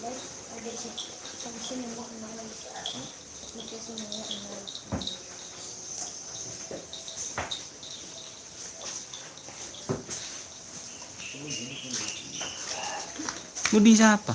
Ada sampai sini mau kenal. Sampai sini mau kenal. Budi siapa?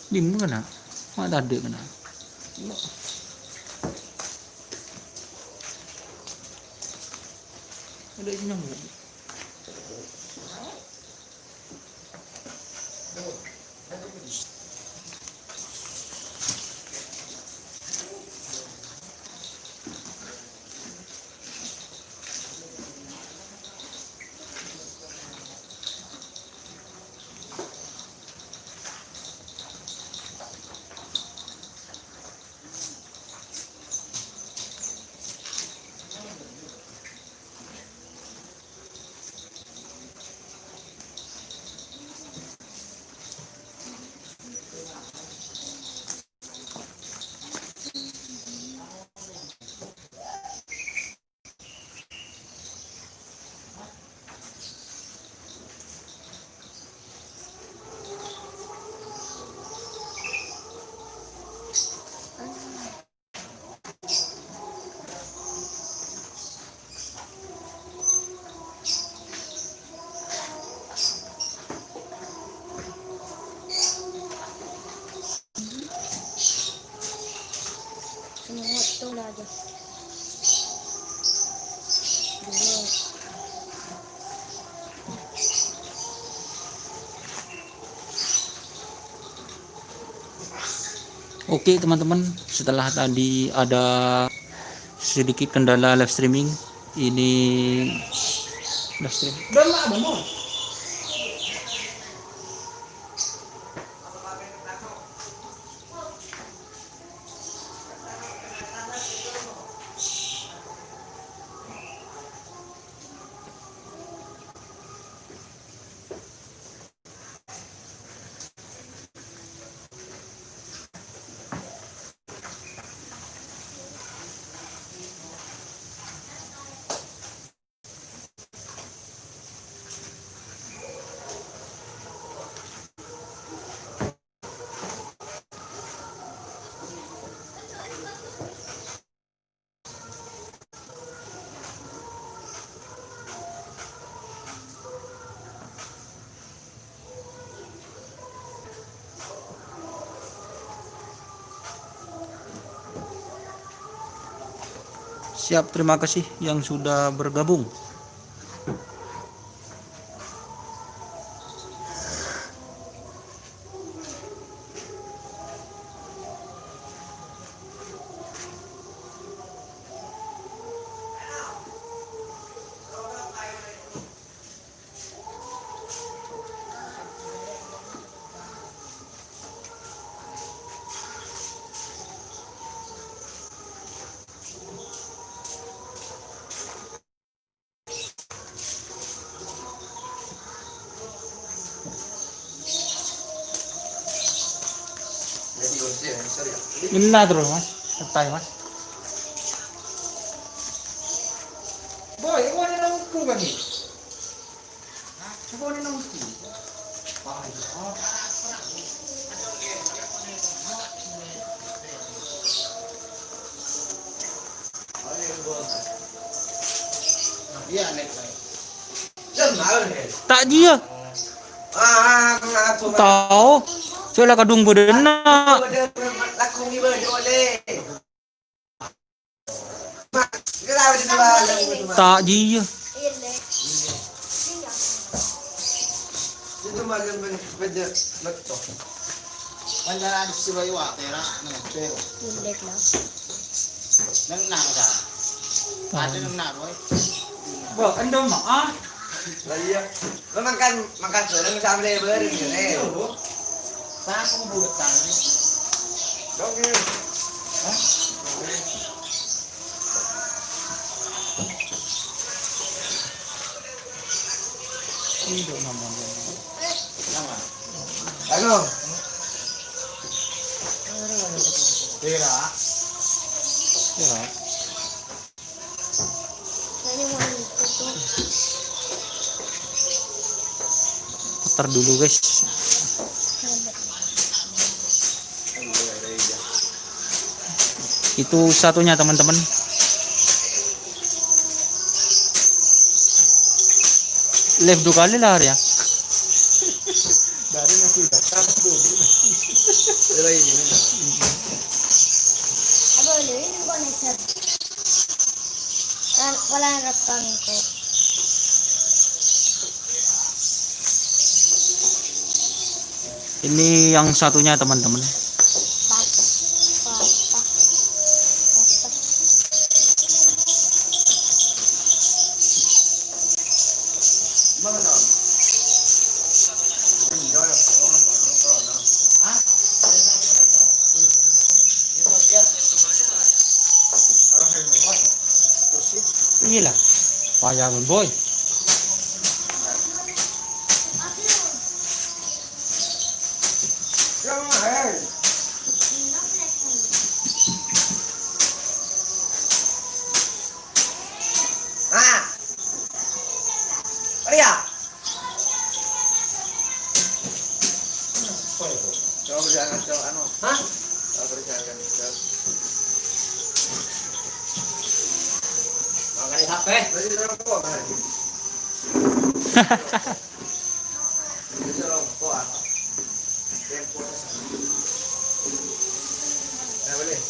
Di mana kena? Mak tadi kena. Ada ini enggak? Semua itu udah aja. Oke teman-teman, setelah tadi ada sedikit kendala live streaming, ini live stream. Siap, terima kasih yang sudah bergabung. Inilah terus mas, santai mas. Boy, ikaw na lang po ba ni? Ikaw na lang po. Iya, next. Tak dia. Tahu. Soalnya kadung bedena. Tak dia. Itu magan benda letok. Panjaran si bayu atera nang Indek lah. nang sa. Ada nang boy. Bah, anda mah. Iya. Lo makan sore sama dia beri ni. Tak aku buat tangan. Dong ni. Hah? Ini namanya. Nama. Halo. Tera. Ya. Putar dulu guys. Itu satunya teman-teman. Live 2 kali lah ya. Dari masih datang dulu. Dari ini. Apa ini bukan headset? Kan wala yang rekam itu. Ini yang satunya teman-teman. Patah. Mana dong? Inilah payangan boy. Maria. Coba berjalan ke anu. Hah? Coba berjalan ke. Makan HP. Tadi orang tua kan. Jadi orang tua. Tempo. Ya boleh.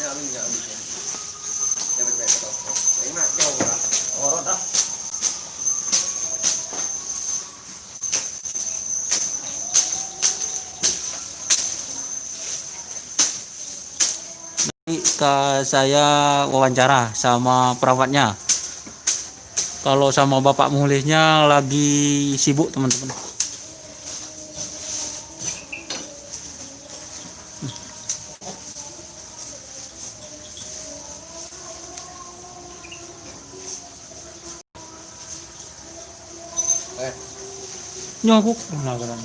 Ya, amin ya, amin. Ya baik-baik betul. Ini mah jauh lah. Orot dah. Saya wawancara sama perawatnya. Kalau sama bapak mulihnya lagi sibuk teman-teman. Nyogok nah kan.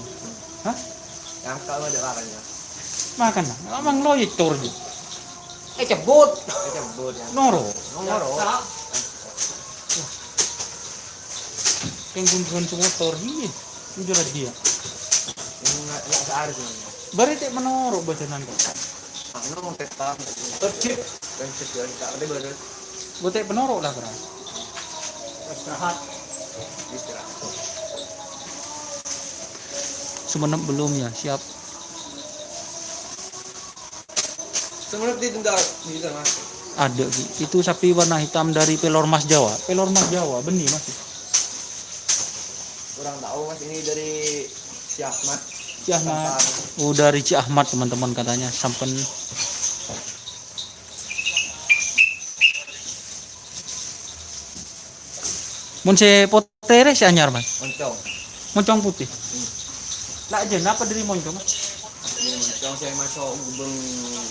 Hah? Yang kalau ada larangnya. Makan lah. Emang lo itu tuh. Cebut. Cebut ya. Noro. Noro. Yang gundukan semua tori. Itu dia. Enggak seharusnya. Bari teh menoro bacanan kok. Anu tetap. Tercip. Dan sesuai tak ada bener. Botek penoro lah kan. Istirahat. Istirahat. Semenep belum ya, siap. Semenep ditunda gitu Mas. Ada itu sapi warna hitam dari pelor mas Jawa. Pelor mas Jawa benih masih. Kurang tahu Mas ini dari si Ahmad. Si Ahmad. Oh dari Ci Ahmad teman-teman katanya sampen. Mun se potere si anyar Mas. Moncong. Moncong putih. Lah aja apa dari moncong Mas? Ini moncong saya masuk gubeng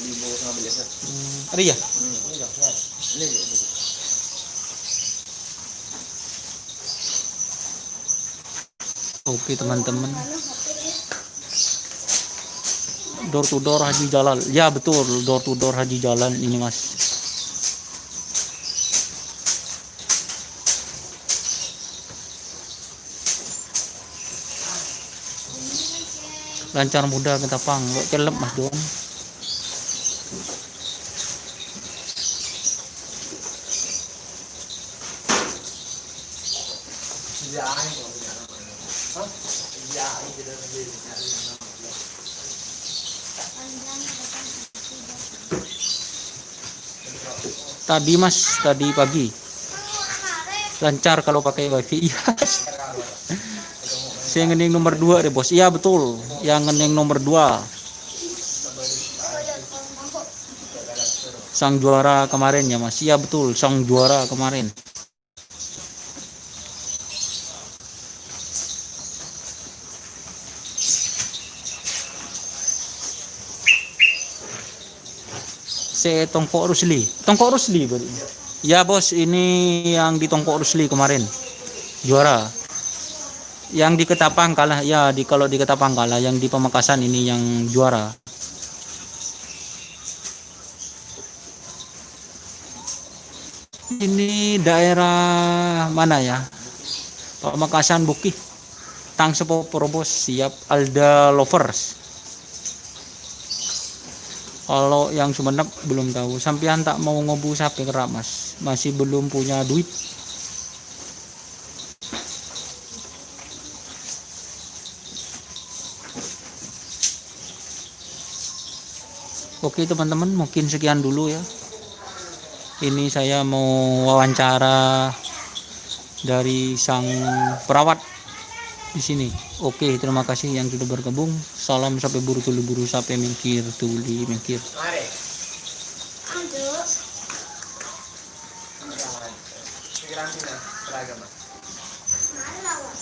di bawah sama biasa. Ada ya? Ini. Oke teman-teman. Door to door Haji Jalal. Ya betul, door to door Haji Jalal ini Mas. Lancar muda ketapang, kelep Mas Don. Tadi Mas, tadi pagi. Lancar kalau pakai wifi. Iya. Saya ngening nomor 2 deh bos. Iya betul. Yang ngening nomor 2. Sang juara kemarin ya Mas. Iya betul. Sang juara kemarin. Saya Tongkok Rusli. Tongkok Rusli berarti. Ya bos, ini yang di Tongkok Rusli kemarin. Juara. Yang di Ketapang kalah ya, kalau di Ketapang kalah, yang di Pamekasan ini yang juara. Ini daerah mana ya? Pamekasan Bukit. Tangsepo Porobos siap Alda Lovers. Kalau yang Sumenep belum tahu. Sampean tak mau ngobu sapi kerak Mas. Masih belum punya duit. Oke teman-teman, mungkin sekian dulu ya. Ini saya mau wawancara dari sang perawat di sini. Oke, terima kasih yang sudah bergabung. Salam sampai buru tuli buru sampai mengkir tuli mengkir. Mari. Aduh. Pikiran sini, seragam. Mana lawan?